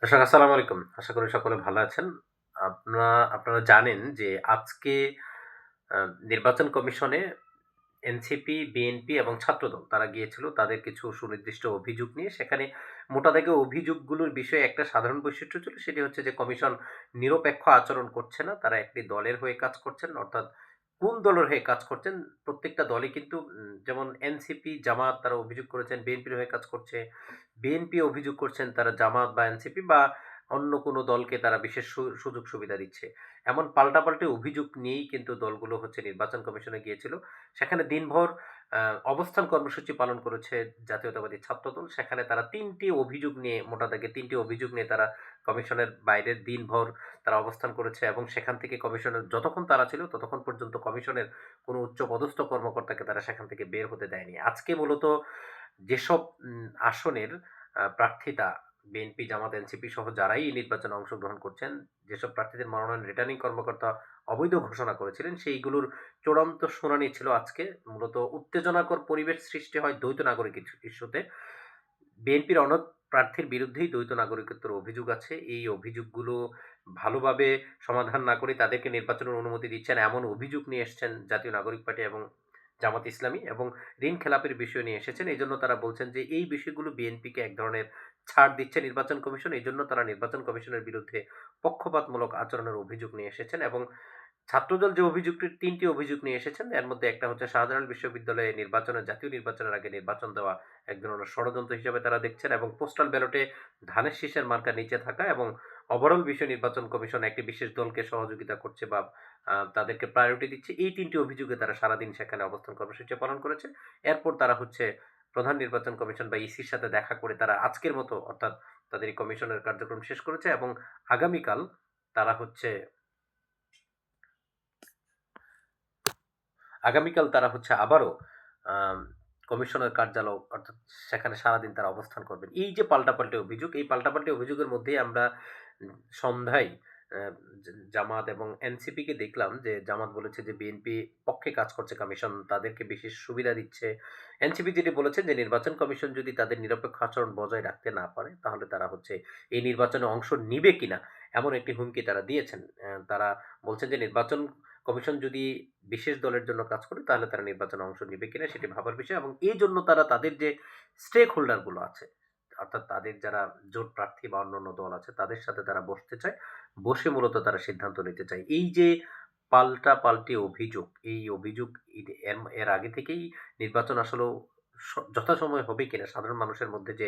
দর্শক আসসালামু আলাইকুম। আশা করি সকলে ভালো আছেন। আপনারা জানেন যে আজকে আ নির্বাচন কমিশনে এনসিপি, বিএনপি এবং ছাত্রদল তারা গিয়েছিল তাদের কিছু সুনির্দিষ্ট অভিযোগ নিয়ে। সেখানে মোটা দাগে অভিযোগগুলোর বিষয়ে একটা সাধারণ বৈশিষ্ট্য ছিল, সেটি হচ্ছে যে কমিশন নিরপেক্ষ আচরণ করছে না। তারা একটি দলের হয়ে কাজ করছেন। অর্থাৎ কোন দলের হয়ে কাজ করছেন, প্রত্যেকটা দলই কিন্তু যেমন এনসিপি, জামায়াত তারা অভিযোগ করেছেন বিএনপির হয়ে কাজ করছে। বিএনপি অভিযোগ করছেন তারা জামায়াত বা এনসিপি বা অন্য কোনো দলকে তারা বিশেষ সুযোগ সুবিধা দিচ্ছে। এমন পাল্টাপাল্টি অভিযোগ নিয়েই কিন্তু দলগুলো হচ্ছে নির্বাচন কমিশনে গিয়েছিল। সেখানে দিনভর আ অবস্থান কর্মসূচি পালন করেছে জাতীয়তাবাদী ছাত্রদল। সেখানে তারা ৩ টি অভিযোগ নিয়ে মোটা দাগে ৩ টি অভিযোগ নিয়ে তারা কমিশনের বাইরে দিনভর তারা অবস্থান করেছে এবং সেখান থেকে কমিশনের যতক্ষণ তারা ছিল ততক্ষণ পর্যন্ত কমিশনের কোনো উচ্চপদস্থ কর্মকর্তাকে তারা সেখান থেকে বের হতে দেয়নি। আজকে মূলত যেসব আসনের প্রার্থিতা বিএনপি, জামাত, এনসিপি সহ যারাই এই নির্বাচনে অংশগ্রহণ করছেন, যেসব প্রার্থীদের মনোনয়ন রিটার্নিং কর্মকর্তা অবৈধ ঘোষণা করেছিলেন, সেইগুলোর চূড়ান্ত শুনানি ছিল আজকে। মূলত উত্তেজনাকর পরিবেশ সৃষ্টি হয় দ্বৈত নাগরিক ইস্যুতে। বিএনপির অনেক প্রার্থীর বিরুদ্ধেই দ্বৈত নাগরিকত্বের অভিযোগ আছে। এই অভিযোগগুলো ভালোভাবে সমাধান না করে তাদেরকে নির্বাচনের অনুমতি দিচ্ছেন এমন অভিযোগ নিয়ে এসছেন জাতীয় নাগরিক পার্টি এবং জামাত ইসলামী এবং ঋণ খেলাপের বিষয় নিয়ে এসেছেন। এজন্য তারা বলছেন যে এই বিষয়গুলো বিএনপিকে এক ধরনের ছাড় দিচ্ছে নির্বাচন কমিশন। এজন্য তারা নির্বাচন কমিশনের বিরুদ্ধে পক্ষপাতমূলক আচরণের অভিযোগ নিয়ে এসেছেন এবং ছাত্রদল যে অভিযোগটির ৩ টি অভিযোগ নিয়ে এসেছেন, এর মধ্যে একটা হচ্ছে শাহজালাল বিশ্ববিদ্যালয়ে জাতীয় নির্বাচনের আগে নির্বাচন দেওয়া এক ধরনের ষড়যন্ত্র হিসেবে তারা দেখছেন এবং পোস্টাল ব্যালটে ধানের শীষের মার্কা নিচে থাকা এবং ওভারঅল বিষয় নির্বাচন কমিশন একটি বিশেষ দলকে সহযোগিতা করছে বা তাদেরকে প্রায়োরিটি দিচ্ছে। এই ৩ টি অভিযোগে তারা সারাদিন সেখানে অবস্থান কর্মসূচি পালন করেছে। এরপর তারা হচ্ছে প্রধান নির্বাচন কমিশন বা ইসির সাথে দেখা করে তারা আজকের মতো অর্থাৎ তাদের এই কমিশনের কার্যক্রম শেষ করেছে এবং আগামীকাল তারা হচ্ছে আবারও আম কমিশনের কার্যালয় অর্থাৎ সেখানে সারাদিন তারা অবস্থান করবেন। এই যে পাল্টাপাল্টি অভিযোগ, এই পাল্টাপাল্টি অভিযোগের মধ্যেই আমরা সন্ধ্যায় অ্যা জামাত এবং এনসিপিকে দেখলাম যে জামাত বলেছে যে বিএনপি পক্ষে কাজ করছে কমিশন, তাদেরকে বিশেষ সুবিধা দিচ্ছে। এনসিপি যেটি বলেছেন যে নির্বাচন কমিশন যদি তাদের নিরপেক্ষ আচরণ বজায় রাখতে না পারে, তাহলে তারা হচ্ছে এই নির্বাচনে অংশ নিবে কিনা এমন একটি হুমকি তারা দিয়েছেন। তারা বলছেন যে নির্বাচন কমিশন যদি বিশেষ দলের জন্য কাজ করে তাহলে তারা নির্বাচনে অংশ নিবে কিনা সেটি ভাবার বিষয় এবং এইজন্য তারা তাদের যে স্টেক হোল্ডার গুলো আছে, অর্থাৎ তাদের যারা জোট প্রার্থী বা অন্যান্য দল আছে তাদের সাথে তারা বসতে চায়। বসে মূলত তারা সিদ্ধান্ত নিতে চায়। এই যে পাল্টাপাল্টি অভিযোগ, এই অভিযোগ এর আগে থেকেই নির্বাচন আসলেও যথাসময়ে হবে কিনা সাধারণ মানুষের মধ্যে যে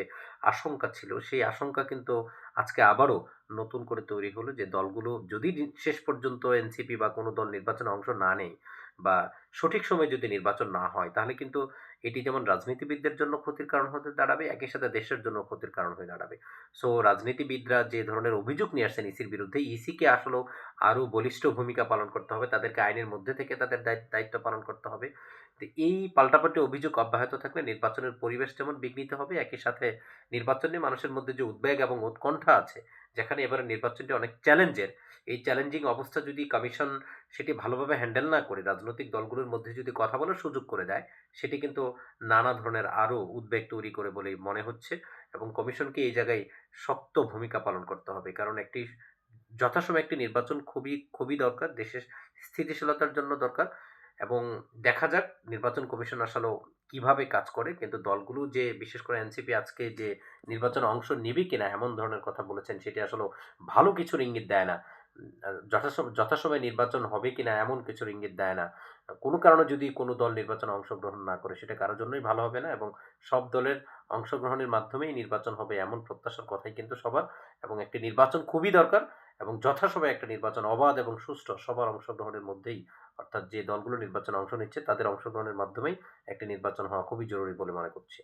আশঙ্কা ছিল, সেই আশঙ্কা কিন্তু আজকে আবারও নতুন করে তৈরি হলো যে দলগুলো যদি শেষ পর্যন্ত এনসিপি বা কোনো দল নির্বাচনে অংশ না নেয় বা সঠিক সময়ে যদি নির্বাচন না হয়, তাহলে কিন্তু এটি যেমন রাজনীতিবিদদের জন্য ক্ষতির কারণ হতে দাঁড়াবে, একই সাথে দেশের জন্য ক্ষতির কারণ হয়ে দাঁড়াবে। সো রাজনীতিবিদরা যে ধরনের অভিযোগ নিয়ে আসছেন ইসির বিরুদ্ধে, ইসিকে আসলেও আরো বলিষ্ঠ ভূমিকা পালন করতে হবে। তাদেরকে আইনের মধ্যে থেকে তাদের দায়িত্ব পালন করতে হবে। তো এই পাল্টাপাল্টি অভিযোগ অব্যাহত থাকলে নির্বাচনের পরিবেশ যেমন বিঘ্নিত হবে, একই সাথে নির্বাচন নিয়ে মানুষের মধ্যে যে উদ্বেগ এবং উৎকণ্ঠা আছে, যেখানে এবারে নির্বাচনটি অনেক চ্যালেঞ্জের, এই চ্যালেঞ্জিং অবস্থা যদি কমিশন সেটি ভালোভাবে হ্যান্ডেল না করে রাজনৈতিক দলগুলোর মধ্যে যদি কথা বলার সুযোগ করে দেয়, সেটি কিন্তু নানা ধরনের আরো উদ্বেগ তৈরি করে বলেই মনে হচ্ছে এবং কমিশনকে এই জায়গায় শক্ত ভূমিকা পালন করতে হবে। কারণ একটি যথাসময়ে একটি নির্বাচন খুবই দরকার। দেশের স্থিতিশীলতার জন্য দরকার এবং দেখা যাক নির্বাচন কমিশন আসলেও কিভাবে কাজ করে। কিন্তু দলগুলো যে বিশেষ করে এনসিপি আজকে যে নির্বাচনে অংশ নিবে কিনা এমন ধরনের কথা বলেছেন, সেটি আসলেও ভালো কিছুর ইঙ্গিত দেয় না। যথাসময়ে নির্বাচন হবে কিনা এমন কিছুর ইঙ্গিত দেয় না। কোনো কারণে যদি কোনো দল নির্বাচনে অংশগ্রহণ না করে সেটা কারো জন্যই ভালো হবে না এবং সব দলের অংশগ্রহণের মাধ্যমেই নির্বাচন হবে এমন প্রত্যাশার কথাই কিন্তু সবার এবং একটি নির্বাচন খুবই দরকার এবং যথাসময়ে একটা নির্বাচন অবাধ এবং সুষ্ঠু সবার অংশগ্রহণের মধ্যেই, অর্থাৎ যে দলগুলো নির্বাচনে অংশ নিচ্ছে তাদের অংশগ্রহণের মাধ্যমেই একটি নির্বাচন হওয়া খুবই জরুরি বলে মনে করছি।